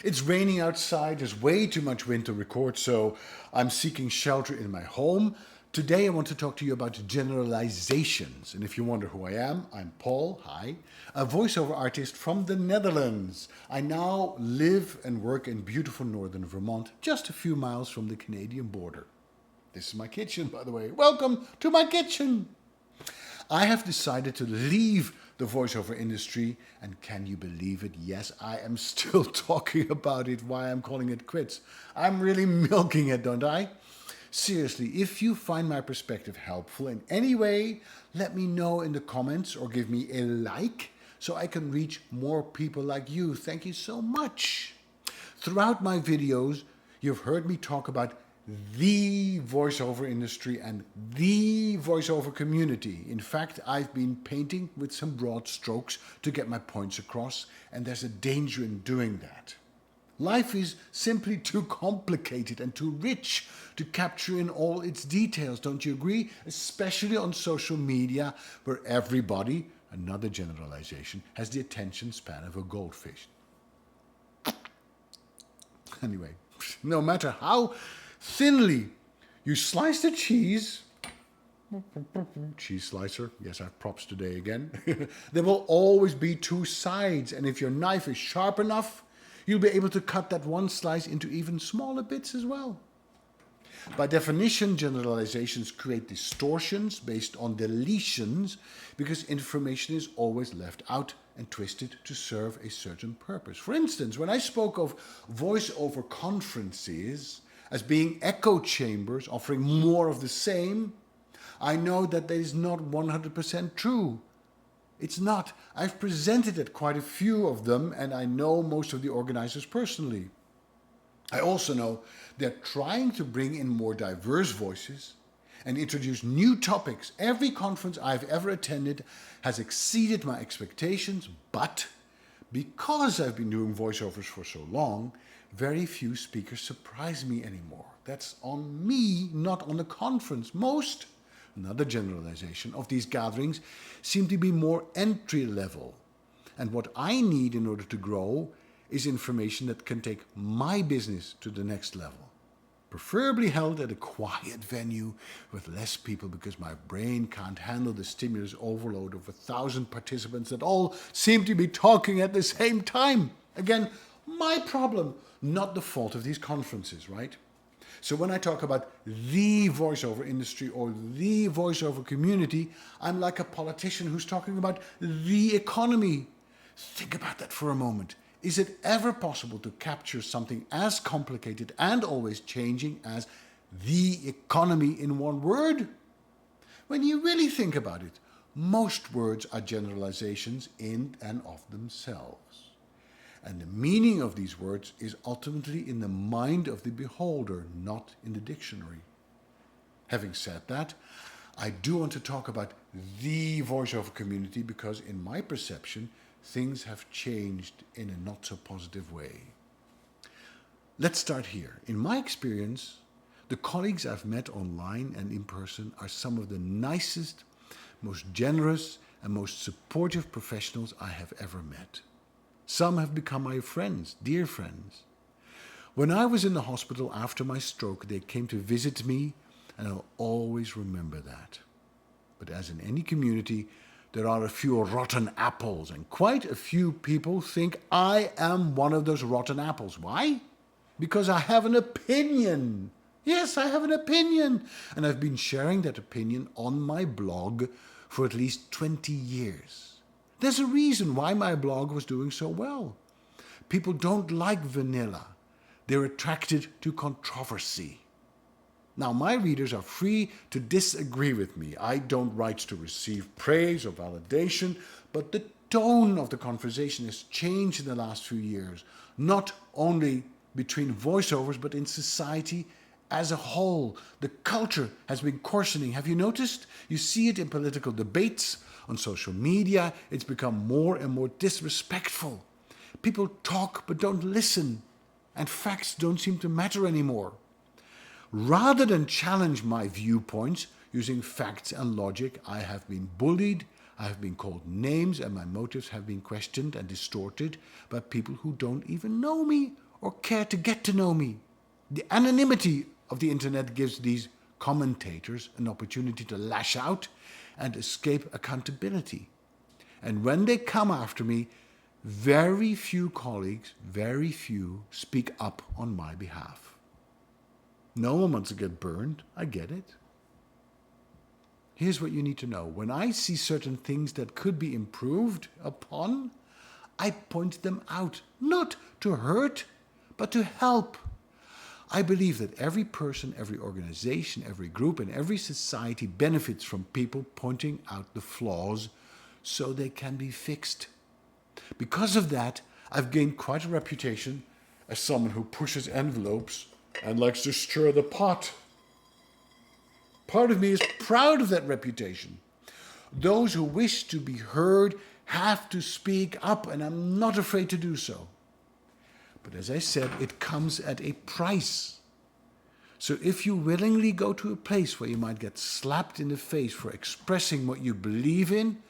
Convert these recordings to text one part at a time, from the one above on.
It's raining outside, there's way too much wind to record, so I'm seeking shelter in my home. Today I want to talk to you about generalizations. And if you wonder who I am, I'm Paul, hi, a voiceover artist from the Netherlands. I now live and work in beautiful northern Vermont, just a few miles from the Canadian border. This is my kitchen, by the way. Welcome to my kitchen. I have decided to leave the voiceover industry, and can you believe it? Yes, I am still talking about it, why I'm calling it quits. I'm really milking it, don't I? Seriously, if you find my perspective helpful in any way, let me know in the comments or give me a like so I can reach more people like you. Thank you so much. Throughout my videos, you've heard me talk about the voiceover industry and the voiceover community. In fact, I've been painting with some broad strokes to get my points across, and there's a danger in doing that. Life is simply too complicated and too rich to capture in all its details, don't you agree? Especially on social media, where everybody, another generalization, has the attention span of a goldfish. Anyway, no matter how thinly you slice the cheese slicer, yes, I have props today again, there will always be two sides, and if your knife is sharp enough, you'll be able to cut that one slice into even smaller bits as well. By definition, generalizations create distortions based on deletions because information is always left out and twisted to serve a certain purpose. For instance, when I spoke of voiceover conferences as being echo chambers offering more of the same, I know that that is not 100% true. It's not. I've presented at quite a few of them, and I know most of the organizers personally. I also know they're trying to bring in more diverse voices and introduce new topics. Every conference I've ever attended has exceeded my expectations, but because I've been doing voiceovers for so long, very few speakers surprise me anymore. That's on me, not on the conference. Most, another generalization, of these gatherings seem to be more entry level. And what I need in order to grow is information that can take my business to the next level. Preferably held at a quiet venue with less people because my brain can't handle the stimulus overload of 1,000 participants that all seem to be talking at the same time. Again, my problem, not the fault of these conferences, right? So when I talk about the voiceover industry or the voiceover community, I'm like a politician who's talking about the economy. Think about that for a moment. Is it ever possible to capture something as complicated and always changing as the economy in one word? When you really think about it, most words are generalizations in and of themselves. And the meaning of these words is ultimately in the mind of the beholder, not in the dictionary. Having said that, I do want to talk about the voiceover community because in my perception, things have changed in a not so positive way. Let's start here. In my experience, the colleagues I've met online and in person are some of the nicest, most generous, and most supportive professionals I have ever met. Some have become my friends, dear friends. When I was in the hospital after my stroke, they came to visit me, and I'll always remember that. But as in any community, there are a few rotten apples, and quite a few people think I am one of those rotten apples. Why? Because I have an opinion. Yes, I have an opinion. And I've been sharing that opinion on my blog for at least 20 years. There's a reason why my blog was doing so well. People don't like vanilla. They're attracted to controversy. Now, my readers are free to disagree with me. I don't write to receive praise or validation, but the tone of the conversation has changed in the last few years, not only between voiceovers, but in society as a whole. The culture has been coarsening. Have you noticed? You see it in political debates, on social media. It's become more and more disrespectful. People talk but don't listen, and facts don't seem to matter anymore. Rather than challenge my viewpoints using facts and logic, I have been bullied, I have been called names, and my motives have been questioned and distorted by people who don't even know me or care to get to know me. The anonymity of the internet gives these commentators an opportunity to lash out and escape accountability. And when they come after me, very few colleagues, very few, speak up on my behalf. No one wants to get burned, I get it. Here's what you need to know. When I see certain things that could be improved upon, I point them out, not to hurt, but to help. I believe that every person, every organization, every group, and every society benefits from people pointing out the flaws so they can be fixed. Because of that, I've gained quite a reputation as someone who pushes envelopes and likes to stir the pot. Part of me is proud of that reputation. Those who wish to be heard have to speak up, and I'm not afraid to do so. But as I said, it comes at a price. So if you willingly go to a place where you might get slapped in the face for expressing what you believe in,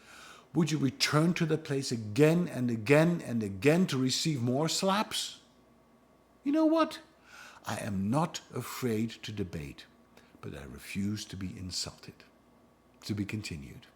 would you return to the place again and again and again to receive more slaps? You know what? I am not afraid to debate, but I refuse to be insulted. To be continued.